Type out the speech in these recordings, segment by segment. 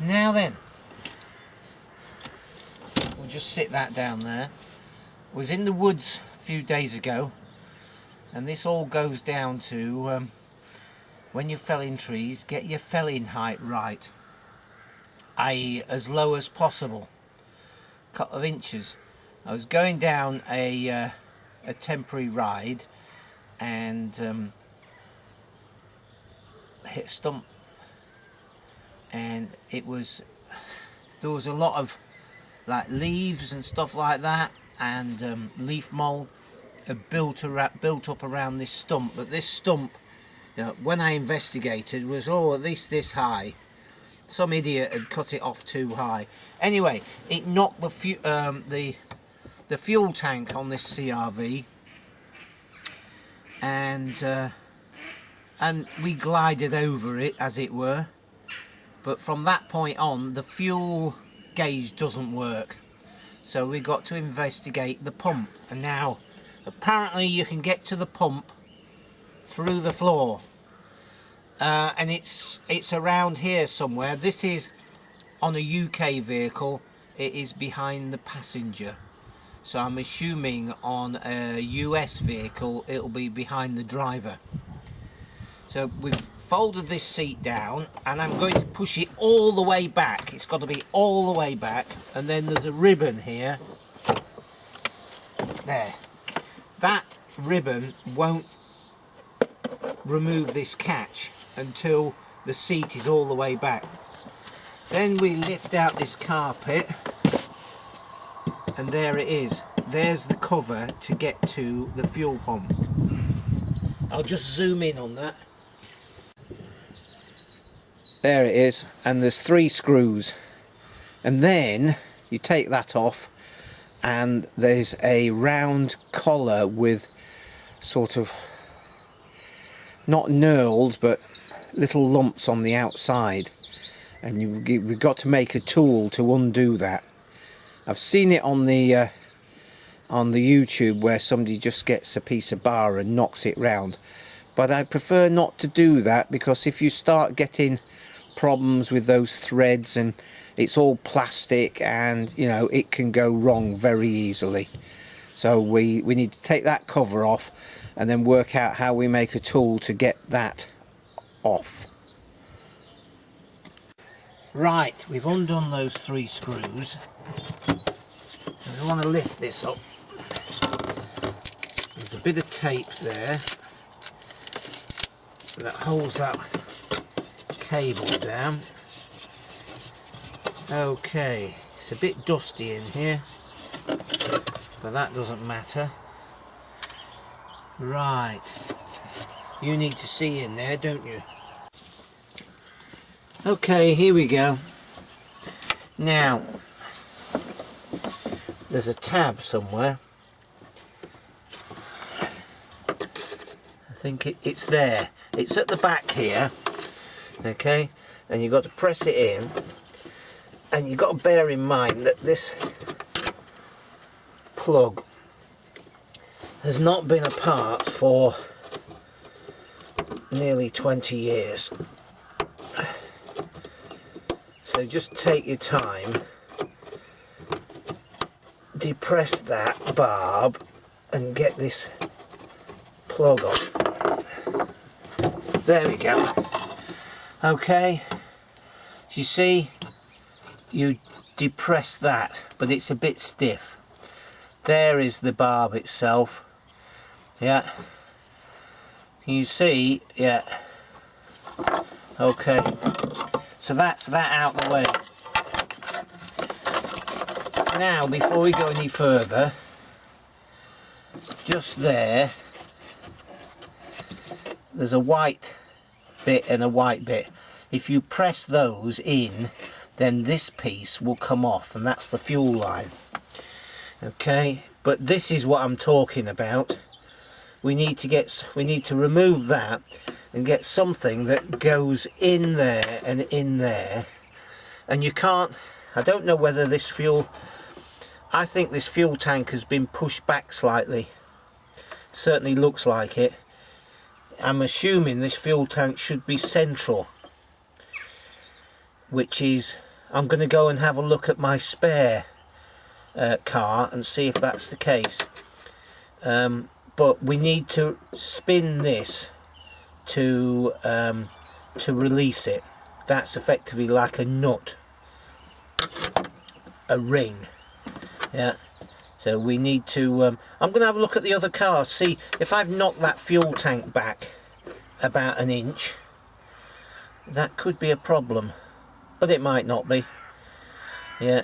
Now then, we'll just sit that down there. Was in the woods a few days ago, and this all goes down to when you're felling trees, get your felling height right, i.e. as low as possible, a couple of inches. I was going down a temporary ride and hit a stump, and there was a lot of like leaves and stuff like that, and leaf mold had built up around this stump. But this stump, you know, when I investigated, was at least this high. Some idiot had cut it off too high. Anyway, it knocked the fuel tank on this CRV, and we glided over it, as it were. But from that point on, the fuel gauge doesn't work, so we got to investigate the pump. And now apparently you can get to the pump through the floor, and it's around here somewhere. This is on a UK vehicle, it is behind the passenger, so I'm assuming on a US vehicle it'll be behind the driver. So we've folded this seat down, and I'm going to push it all the way back. It's got to be all the way back, and then there's a ribbon here. There. That ribbon won't remove this catch until the seat is all the way back. Then we lift out this carpet, and there it is. There's the cover to get to the fuel pump. I'll just zoom in on that. There it is, and there's 3 screws, and then you take that off, and there's a round collar with sort of not knurls but little lumps on the outside, and we've got to make a tool to undo that. I've seen it on the YouTube where somebody just gets a piece of bar and knocks it round, but I prefer not to do that, because if you start getting problems with those threads, and it's all plastic, and you know, it can go wrong very easily. So we need to take that cover off and then work out how we make a tool to get that off. Right, we've undone those 3 screws. We want to lift this up. There's a bit of tape there that holds that cable down. Okay, it's a bit dusty in here, but that doesn't matter. Right, you need to see in there, don't you? Okay, here we go. Now, there's a tab somewhere. I think it's there. It's at the back here. Okay, and you've got to press it in, and you've got to bear in mind that this plug has not been apart for nearly 20 years. So just take your time, depress that barb and get this plug off. There we go. Okay, you see, you depress that, but it's a bit stiff. There is the barb itself. Yeah, you see, yeah. Okay, so that's that out the way. Now, before we go any further, just there's a white bit and a white bit. If you press those in, then this piece will come off, and that's the fuel line. Okay, but this is what I'm talking about. We need to remove that and get something that goes in there and in there. And you can't, I don't know whether this I think this fuel tank has been pushed back slightly. Certainly looks like it. I'm assuming this fuel tank should be central, which is I'm going to go and have a look at my spare car and see if that's the case. But we need to spin this to release it. That's effectively like a nut, a ring. Yeah. So we need to. I'm going to have a look at the other car, see if I've knocked that fuel tank back about an inch. That could be a problem, but it might not be. Yeah.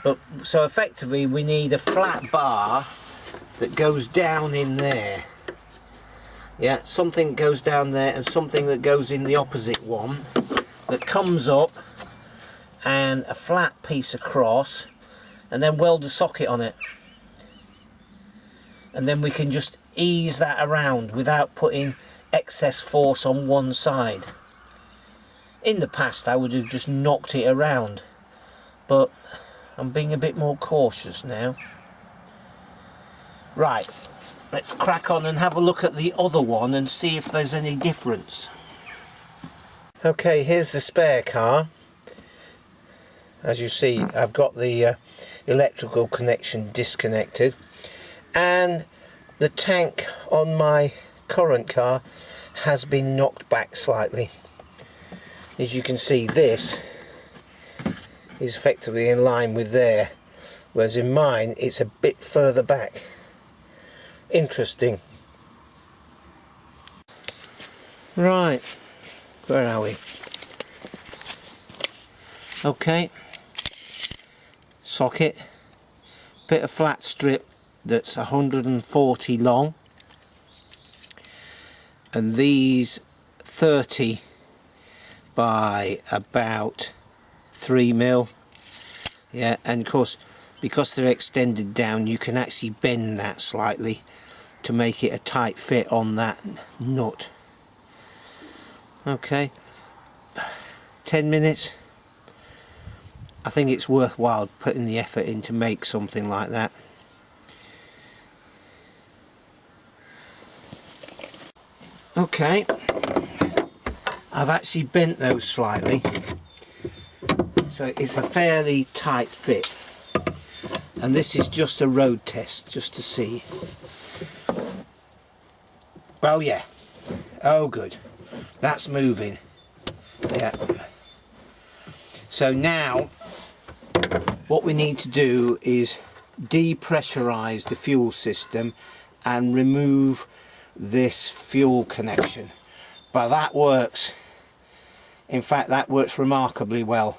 But so effectively, we need a flat bar that goes down in there. Yeah, something goes down there and something that goes in the opposite one that comes up, and a flat piece across, and then weld a socket on it. And then we can just ease that around without putting excess force on one side. In the past I would have just knocked it around, but I'm being a bit more cautious now. Right, let's crack on and have a look at the other one and see if there's any difference. Okay, here's the spare car. As you see, I've got the electrical connection disconnected, and the tank on my current car has been knocked back slightly. As you can see, this is effectively in line with there, whereas in mine it's a bit further back. Interesting. Right, where are we? Okay, socket, bit of flat strip that's 140 long, and these 30 by about 3mm. Yeah, and of course, because they're extended down, you can actually bend that slightly to make it a tight fit on that nut. Okay, 10 minutes. I think it's worthwhile putting the effort in to make something like that. Okay, I've actually bent those slightly, so it's a fairly tight fit, and this is just a road test just to see. Oh yeah, oh good, that's moving. Yeah, so now what we need to do is depressurize the fuel system and remove this fuel connection. But that works, in fact that works remarkably well.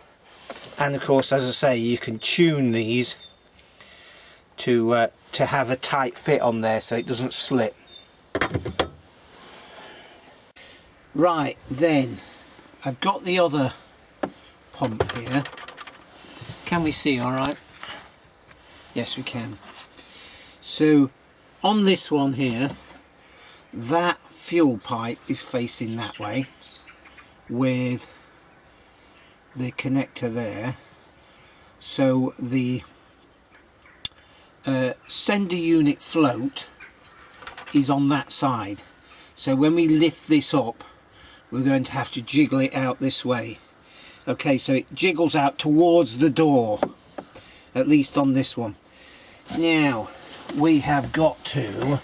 And of course, as I say, you can tune these to have a tight fit on there so it doesn't slip. Right, then I've got the other pump here. Can we see all right? Yes, we can. So on this one here, that fuel pipe is facing that way with the connector there, so the sender unit float is on that side. So when we lift this up, we're going to have to jiggle it out this way. Okay, so it jiggles out towards the door, at least on this one. Now we have got to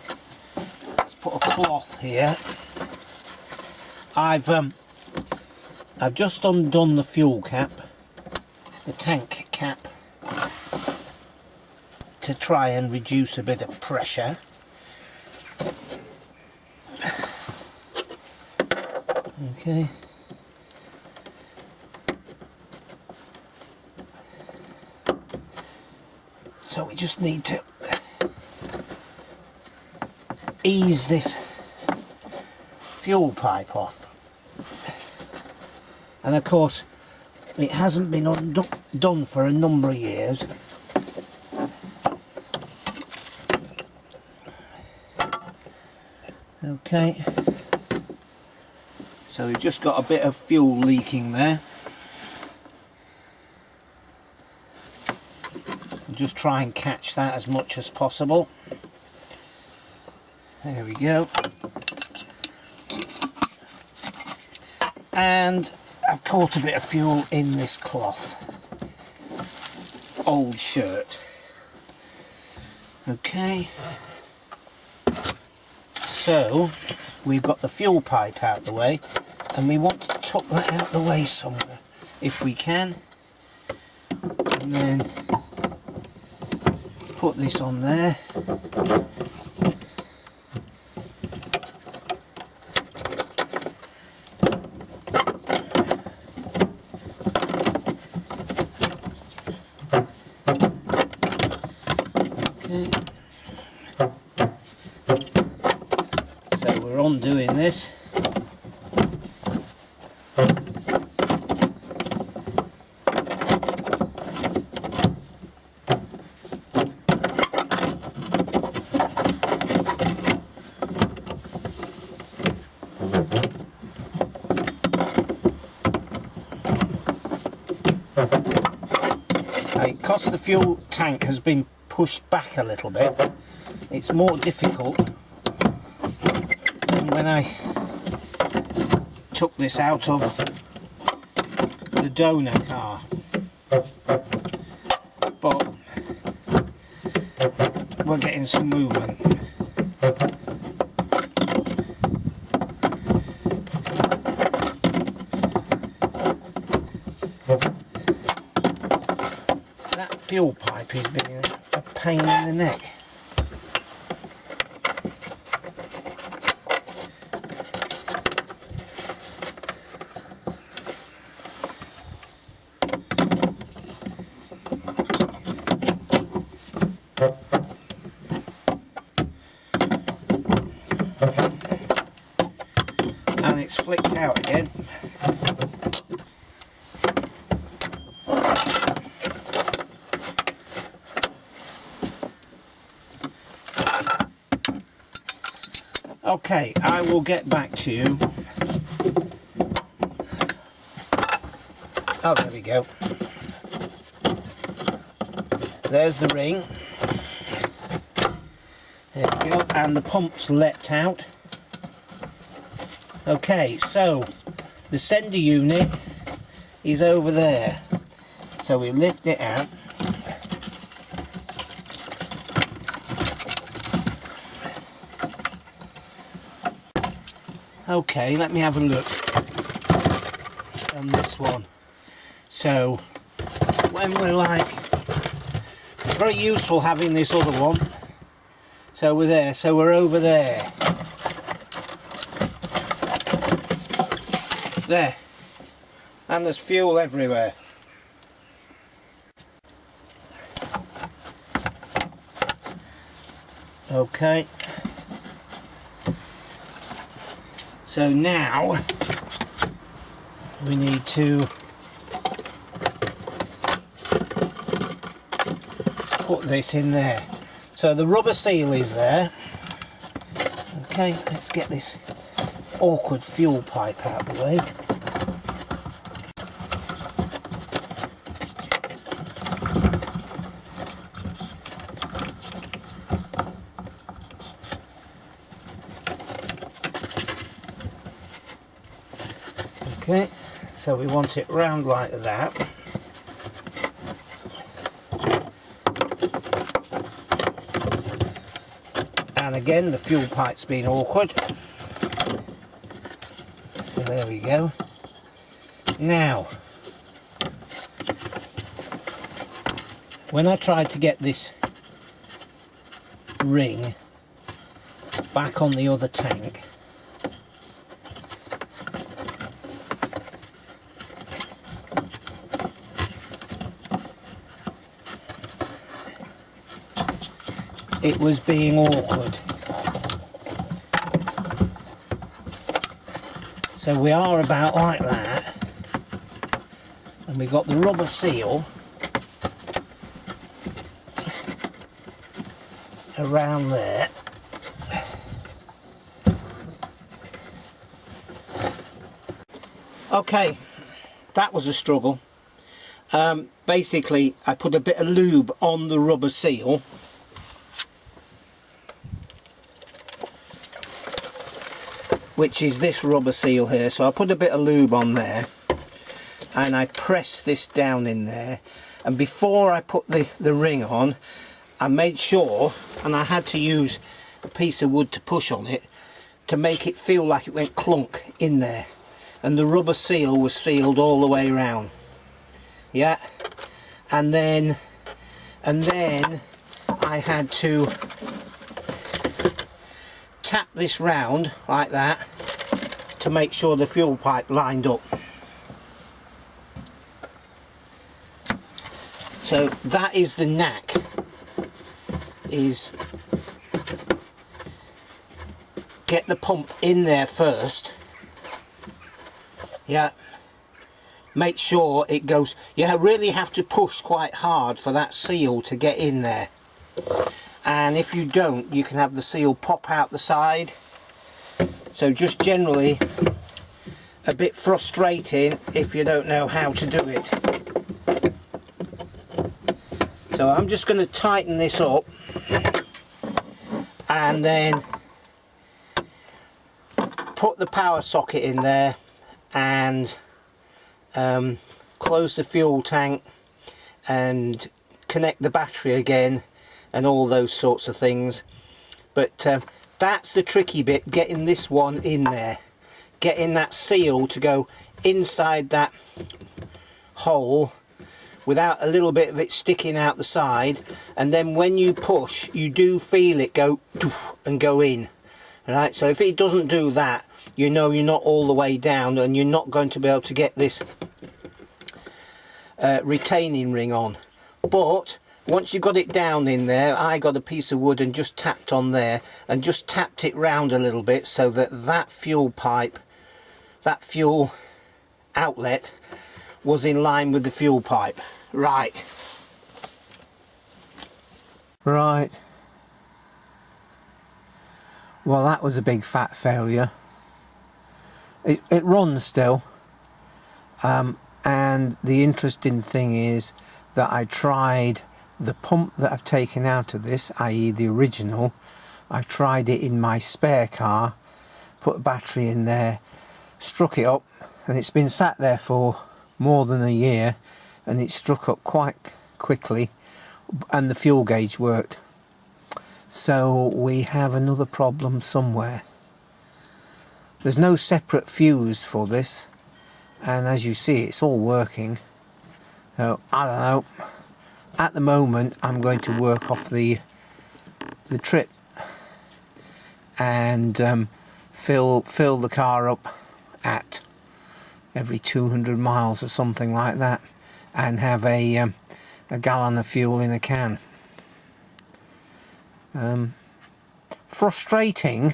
put a cloth here. I've just undone the fuel cap, the tank cap, to try and reduce a bit of pressure. Okay. So we just need to ease this fuel pipe off, and of course it hasn't been done for a number of years. Okay, so we've just got a bit of fuel leaking there. I'll just try and catch that as much as possible. There we go. And I've caught a bit of fuel in this cloth. old shirt. Okay, so we've got the fuel pipe out the way, and we want to tuck that out the way somewhere if we can, and then put this on there. So we're undoing this. Because the fuel tank has been pushed back a little bit, it's more difficult than when I took this out of the donor car, but we're getting some movement. That fuel pipe is being a pain in the neck. And it's flicked out again. Okay, I will get back to you. Oh, there we go. There's the ring. There we go, and the pump's leapt out. Okay, so the sender unit is over there. So we lift it out. Okay, let me have a look on this one. So when we're like, it's very useful having this other one. So we're there, so we're over there. There. And there's fuel everywhere. Okay. So now we need to put this in there. So the rubber seal is there. Okay, let's get this awkward fuel pipe out of the way. Okay, so we want it round like that. And again, the fuel pipe's been awkward. So there we go. Now, when I tried to get this ring back on the other tank, it was being awkward. So we are about like that, and we've got the rubber seal around there. Okay, that was a struggle. Basically, I put a bit of lube on the rubber seal, which is this rubber seal here. So I put a bit of lube on there and I press this down in there, And before I put the ring on, I made sure, and I had to use a piece of wood to push on it to make it feel like it went clunk in there, and the rubber seal was sealed all the way around. Yeah, and then I had to tap this round like that to make sure the fuel pipe lined up. So that is the knack, is get the pump in there first. Yeah, make sure it goes. You really have to push quite hard for that seal to get in there, and if you don't, you can have the seal pop out the side. So just generally a bit frustrating if you don't know how to do it. So I'm just going to tighten this up and then put the power socket in there and close the fuel tank and connect the battery again and all those sorts of things. But that's the tricky bit, getting this one in there, getting that seal to go inside that hole without a little bit of it sticking out the side, and then when you push you do feel it go and go in. Right, so if it doesn't do that, you know you're not all the way down and you're not going to be able to get this retaining ring on. But once you've got it down in there, I got a piece of wood and just tapped on there and just tapped it round a little bit so that that fuel pipe, that fuel outlet, was in line with the fuel pipe. Right. Well, that was a big fat failure. It runs still, and the interesting thing is that I tried the pump that I've taken out of this, i.e. the original. I tried it in my spare car, put a battery in there, struck it up, and it's been sat there for more than a year, and it struck up quite quickly, and the fuel gauge worked. So we have another problem somewhere. There's no separate fuse for this, and as you see, it's all working. So I don't know, at the moment I'm going to work off the trip and fill the car up at every 200 miles or something like that, and have a gallon of fuel in a can. Frustrating.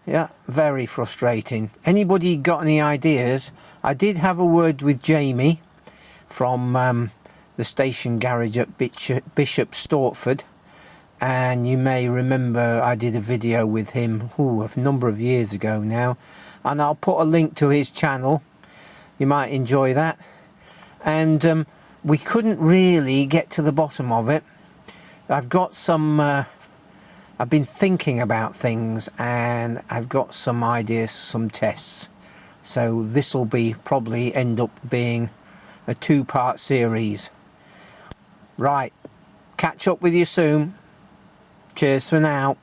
Yeah, very frustrating. Anybody got any ideas? I did have a word with Jamie from the station garage at Bishop Stortford, and you may remember I did a video with him a number of years ago now, and I'll put a link to his channel. You might enjoy that. And we couldn't really get to the bottom of it. I've got some I've been thinking about things, and I've got some ideas, some tests. So this will probably end up being a 2-part series. Right, catch up with you soon. Cheers for now.